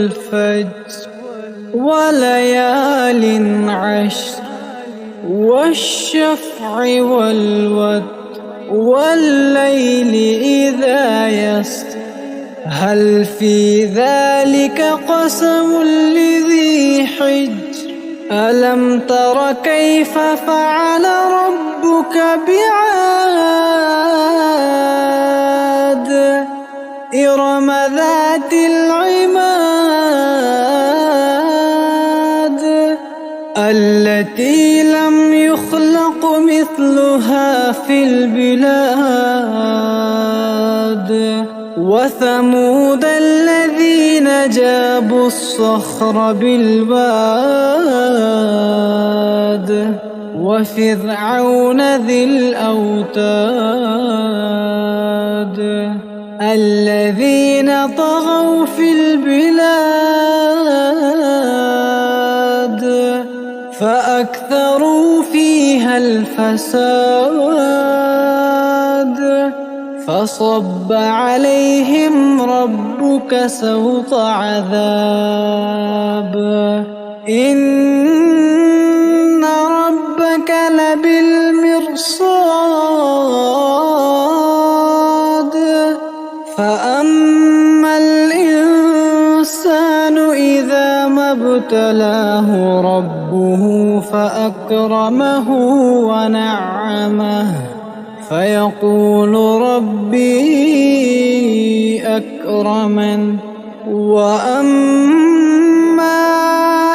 والفجر وليال عشر والشفع والوتر والليل إذا يسر هل في ذلك قسم لذي حجر ألم تر كيف فعل ربك بعاد إرم ذات العماد التي لم يخلق مثلها في البلاد وثمود الذين جابوا الصخر بالواد وفرعون ذي الأوتاد الذين طغوا في البلاد فأكثروا فيها الفساد فصب عليهم ربك سوط عذاب إن ربك لبالمرصاد فأما الإنسان إذا ما ابتلاه ربه فأكرمه ونعمه فيقول ربي أكرمن وأما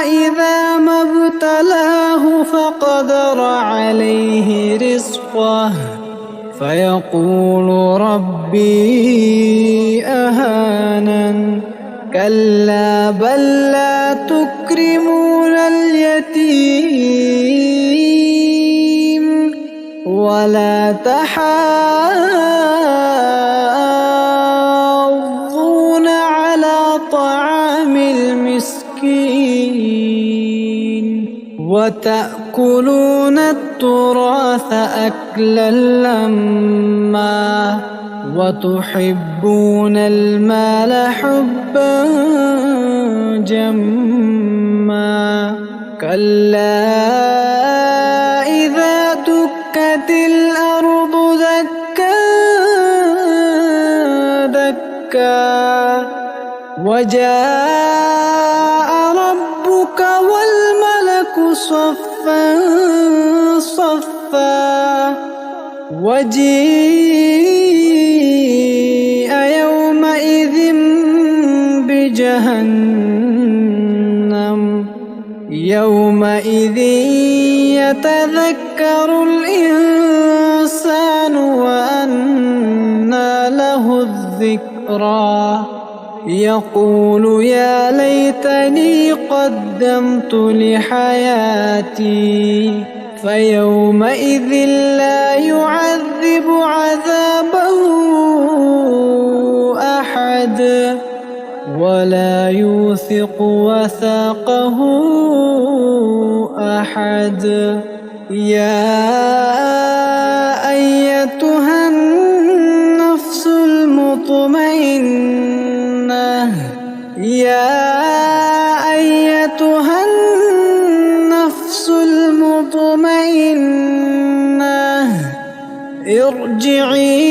إذا ما ابتلاه فقدر عليه رزقه فيقول ربي أهانن كلا بل لا تكرمون اليتيم ولا تحاضون على طعام المسكين وتأكلون التراث أكلا لما وتحبون المال حبا جما كلا إذا دكت الأرض دكا دكا وجاء ربك والملك صفا صفا وجيء يومئذ بجهنم يومئذ يتذكر الإنسان وأنى له الذكرى يقول يا ليتني قدمت لحياتي فيومئذ لا يعذب عذابه أحد ولا يوثق وثاقه أحد يا أيتها النفس المطمئنة يا أيتها النفس المطمئنة ارجعي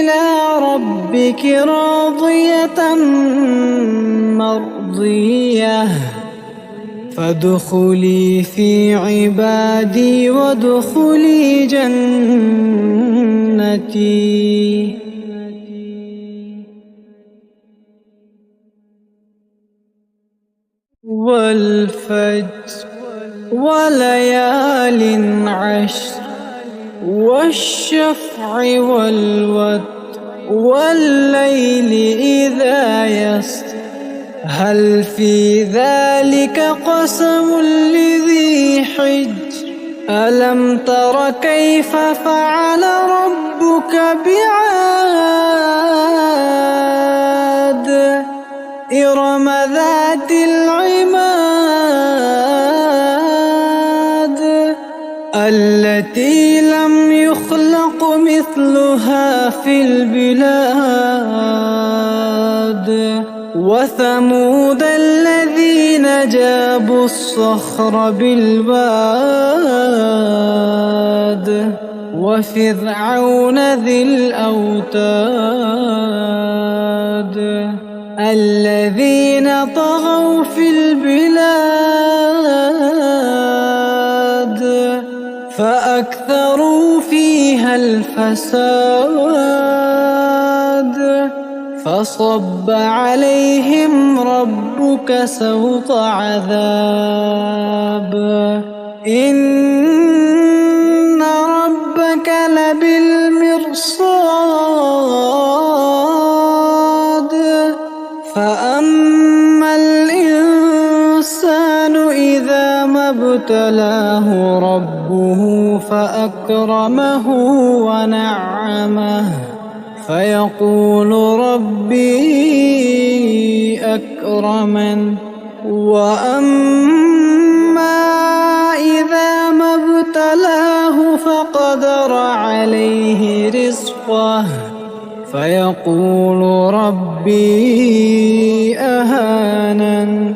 إلى ربك راضية مرضية فادخلي في عبادي وادخلي جنتي. والفجر وليال عشر والشفع والوتر والليل إذا يسر هل في ذلك قسم لذي حجر ألم تر كيف فعل ربك بعاد إرم ذات العماد التي لم يخلق مثلها في البلاد وثمود الذين جابوا الصخر بالواد وفرعون ذي الأوتاد الذين طغوا في البلاد فأكثروا فيها الفساد فصب عليهم ربك سوط عذاب إن ربك لبالمرصاد فأما الإنسان إذا ما ابتلاه ربه فأكرمه ونعمه فيقول ربي أكرمن وأما إذا ما ابتلاه فقدر عليه رزقه فيقول ربي أهانن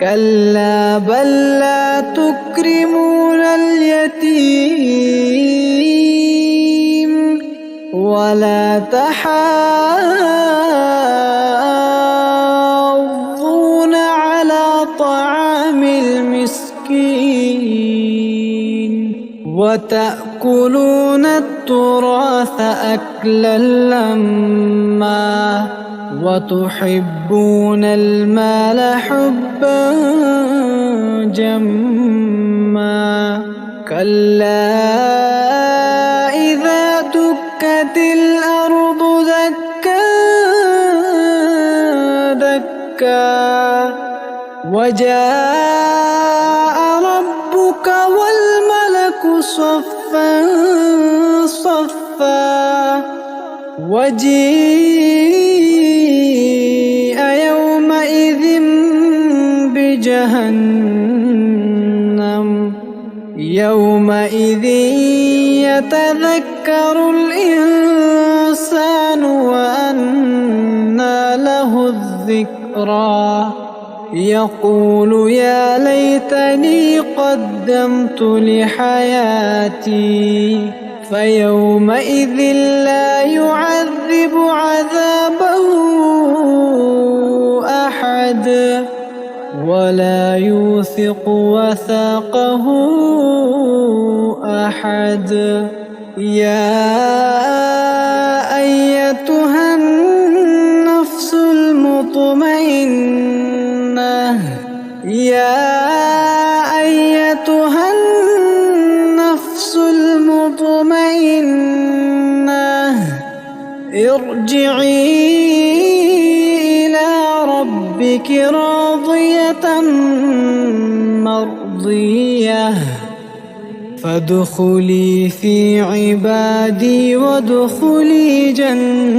كلا بل لا تكرمون اليتيم ولا تحاضون على طعام المسكين وتأكلون التراث أكلا لما وتحبون المال حبا جما كلا إذا دكت الأرض دكا دكا وجاء ربك والملك صفا صفا وجيء يومئذ بجهنم يومئذ يتذكر الإنسان وأنى له الذكرى يقول يا ليتني قدمت لحياتي فيومئذ لا يعذب عذابه أحد ولا يوثق وثاقه أحد يا أيتها النفس المطمئنة يا أيتها النفس المطمئنة ارجعي إلى ربك راضية مرضية فادخلي في عبادي وادخلي جنتي